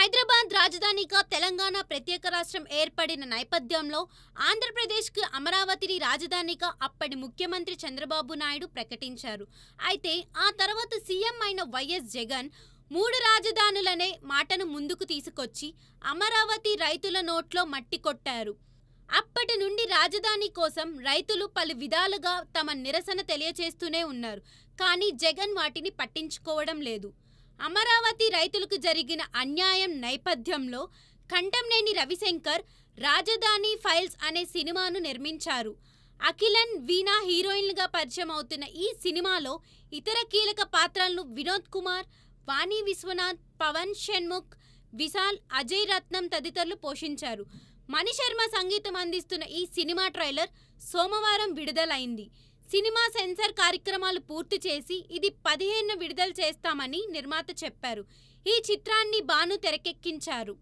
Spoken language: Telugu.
హైదరాబాద్ రాజధానిగా తెలంగాణ ప్రత్యేక రాష్ట్రం ఏర్పడిన నేపథ్యంలో ఆంధ్రప్రదేశ్కు అమరావతిని రాజధానిగా అప్పటి ముఖ్యమంత్రి చంద్రబాబు నాయుడు ప్రకటించారు. అయితే ఆ తర్వాత సీఎం అయిన వైఎస్ జగన్ మూడు రాజధానులనే మాటను ముందుకు తీసుకొచ్చి అమరావతి రైతుల నోట్లో మట్టి కొట్టారు. అప్పటి నుండి రాజధాని కోసం రైతులు పలు విధాలుగా తమ నిరసన తెలియచేస్తూనే ఉన్నారు. కానీ జగన్ వాటిని పట్టించుకోవడం లేదు. అమరావతి రైతులకు జరిగిన అన్యాయం నేపథ్యంలో కంటంనేని రవిశంకర్ రాజధాని ఫైల్స్ అనే సినిమాను నిర్మించారు. అఖిలన్, వీణా హీరోయిన్లుగా పరిచయం అవుతున్న ఈ సినిమాలో ఇతర కీలక పాత్రలను వినోద్ కుమార్, వాణి విశ్వనాథ్, పవన్ షణ్ముఖ్, విశాల్, అజయ్ రత్నం తదితరులు పోషించారు. మణిశర్మ సంగీతం అందిస్తున్న ఈ సినిమా ట్రైలర్ సోమవారం విడుదలైంది. సినిమా సెన్సార్ కార్యక్రమాలు పూర్తి చేసి ఇది 15న విడుదల చేస్తామని నిర్మాత చెప్పారు. ఈ చిత్రాన్ని భాను తెరకెక్కించారు.